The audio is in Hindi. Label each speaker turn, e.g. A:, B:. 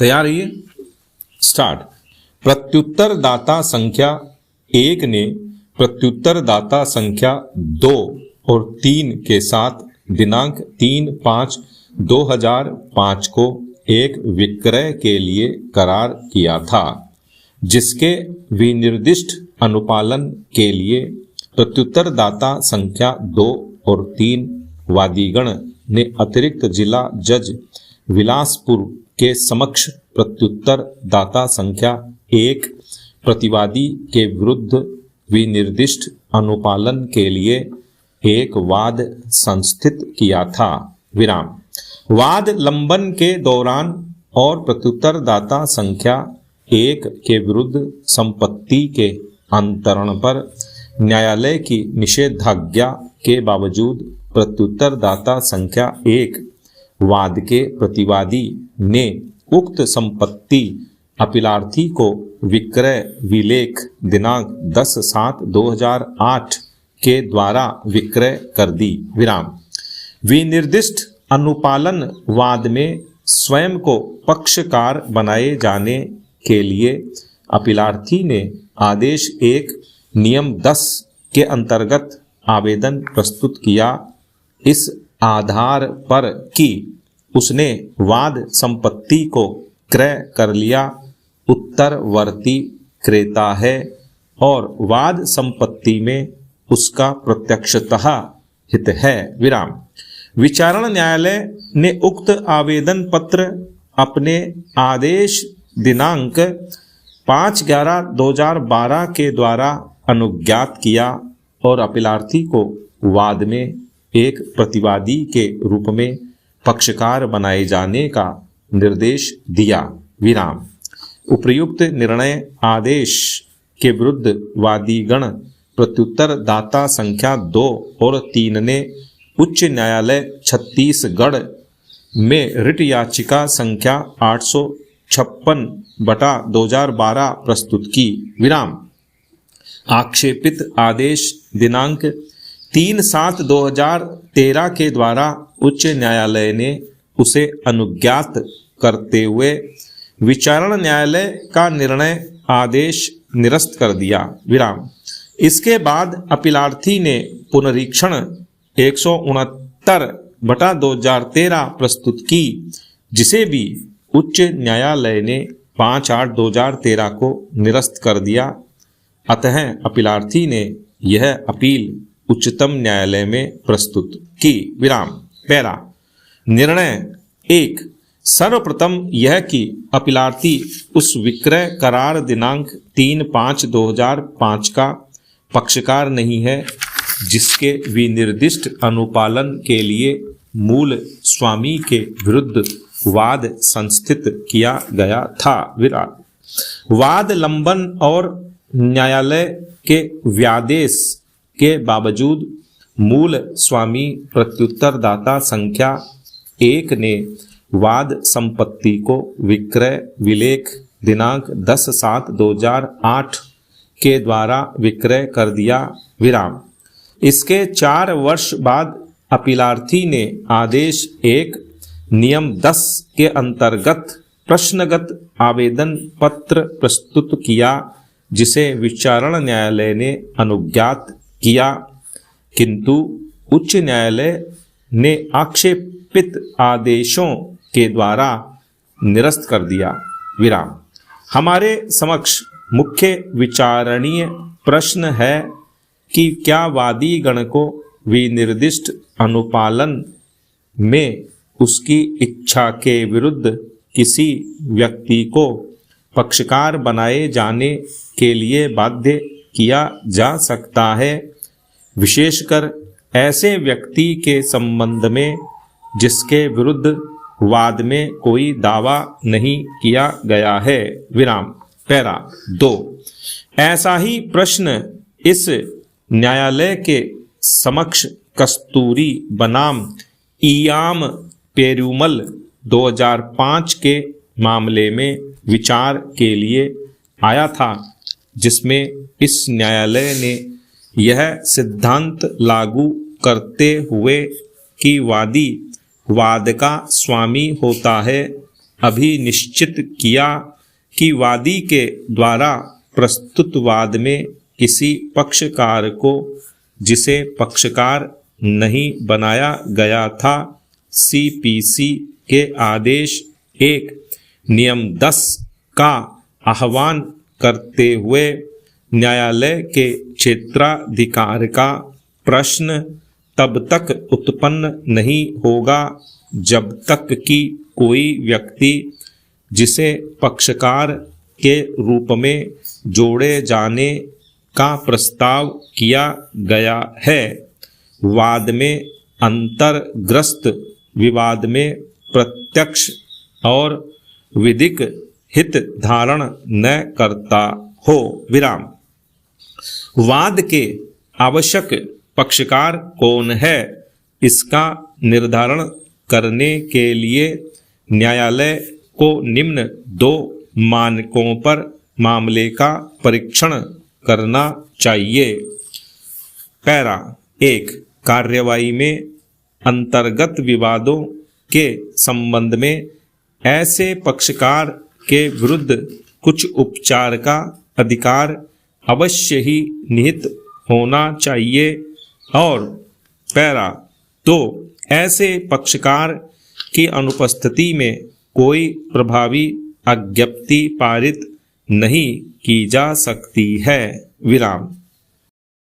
A: तैयार रहिए, स्टार्ट। प्रत्युत्तरदाता संख्या 1 ने प्रत्युत्तरदाता संख्या 2 और 3 के साथ दिनांक 3/5/2005 को एक विक्रय के लिए करार किया था, जिसके विनिर्दिष्ट अनुपालन के लिए प्रत्युत्तरदाता संख्या 2 और 3 वादीगण ने अतिरिक्त जिला जज विलासपुर के समक्ष प्रत्युत्तरदाता संख्या 1 प्रतिवादी के विरुद्ध विनिर्दिष्ट अनुपालन के लिए एक वाद संस्थित किया था। विराम। वाद लंबन के दौरान और प्रत्युत्तरदाता संख्या 1 के विरुद्ध संपत्ति के अंतरण पर न्यायालय की निषेधाज्ञा के बावजूद प्रत्युत्तरदाता संख्या 1 वाद के प्रतिवादी ने उक्त संपत्ति अपीलार्थी को विक्रय विलेख दिनांक 10/7/2008 के द्वारा विक्रय कर दी। विराम। विनिर्दिष्ट अनुपालन वाद में स्वयं को पक्षकार बनाए जाने के लिए अपीलार्थी ने आदेश 1 नियम 10 के अंतर्गत आवेदन प्रस्तुत किया, इस आधार पर कि उसने वाद संपत्ति को क्रय कर लिया, उत्तरवर्ती क्रेता है और वाद संपत्ति में उसका प्रत्यक्षतः हित है। विराम। विचारण न्यायालय ने उक्त आवेदन पत्र अपने आदेश दिनांक 5/11/2012 के द्वारा अनुज्ञात किया और अपीलार्थी को वाद में एक प्रतिवादी के रूप में पक्षकार बनाए जाने का निर्देश दिया। विराम। उपर्युक्त निर्णय आदेश के विरुद्ध वादीगण प्रत्युत्तरदाता संख्या 2 और 3 ने उच्च न्यायालय छत्तीसगढ़ में रिट याचिका संख्या 856/2012 प्रस्तुत की। विराम। आक्षेपित आदेश दिनांक 3/7/2013 के द्वारा उच्च न्यायालय ने उसे अनुज्ञात करते हुए विचारण न्यायालय का निर्णय आदेश निरस्त कर दिया। विराम। इसके बाद अपीलार्थी ने पुनरीक्षण 169/2013 प्रस्तुत की, जिसे भी उच्च न्यायालय ने 5/8/2013 को निरस्त कर दिया। अतः अपीलार्थी ने यह अपील उच्चतम न्यायालय में प्रस्तुत की। विराम। पैरा। निर्णय 1। सर्वप्रथम यह कि अपीलार्थी उस विक्रय करार दिनांक 3/5/2005 का पक्षकार नहीं है, जिसके विनिर्दिष्ट अनुपालन के लिए मूल स्वामी के विरुद्ध वाद संस्थित किया गया था। विराम। वाद लंबन और न्यायालय के व्यादेश के बावजूद मूल स्वामी प्रत्युत्तरदाता संख्या 1 ने वाद संपत्ति को विक्रय विलेख दिनांक 10/7/2008 के द्वारा विक्रय कर दिया। विराम। इसके 4 वर्ष बाद अपीलार्थी ने आदेश 1 नियम 10 के अंतर्गत प्रश्नगत आवेदन पत्र प्रस्तुत किया, जिसे विचारण न्यायालय ने अनुज्ञात किया, किंतु उच्च न्यायालय ने आक्षेपित आदेशों के द्वारा निरस्त कर दिया। विराम। हमारे समक्ष मुख्य विचारणीय प्रश्न है कि क्या वादी गण को विनिर्दिष्ट अनुपालन में उसकी इच्छा के विरुद्ध किसी व्यक्ति को पक्षकार बनाए जाने के लिए बाध्य किया जा सकता है, विशेषकर ऐसे व्यक्ति के संबंध में जिसके विरुद्ध वाद में कोई दावा नहीं किया गया है। विराम। पैरा 2। ऐसा ही प्रश्न इस न्यायालय के समक्ष कस्तूरी बनाम ईयाम पेरुमल 2005 के मामले में विचार के लिए आया था, जिसमें इस न्यायालय ने यह सिद्धांत लागू करते हुए कि वादी वाद का स्वामी होता है, अभी निश्चित किया कि वादी के द्वारा प्रस्तुत वाद में किसी पक्षकार को जिसे पक्षकार नहीं बनाया गया था, सीपीसी के आदेश 1 नियम 10 का आह्वान करते हुए न्यायालय के क्षेत्राधिकार का प्रश्न तब तक उत्पन्न नहीं होगा जब तक कि कोई व्यक्ति जिसे पक्षकार के रूप में जोड़े जाने का प्रस्ताव किया गया है, वाद में अंतर्ग्रस्त विवाद में प्रत्यक्ष और विधिक हित धारण न करता हो। विराम। वाद के आवश्यक पक्षकार कौन है, इसका निर्धारण करने के लिए न्यायालय को निम्न 2 मानकों पर मामले का परीक्षण करना चाहिए। पैरा 1 कार्यवाही में अंतर्गत विवादों के संबंध में ऐसे पक्षकार के विरुद्ध कुछ उपचार का अधिकार अवश्य ही निहित होना चाहिए। और पैरा 2 ऐसे पक्षकार की अनुपस्थिति में कोई प्रभावी अज्ञप्ति पारित नहीं की जा सकती है। विराम।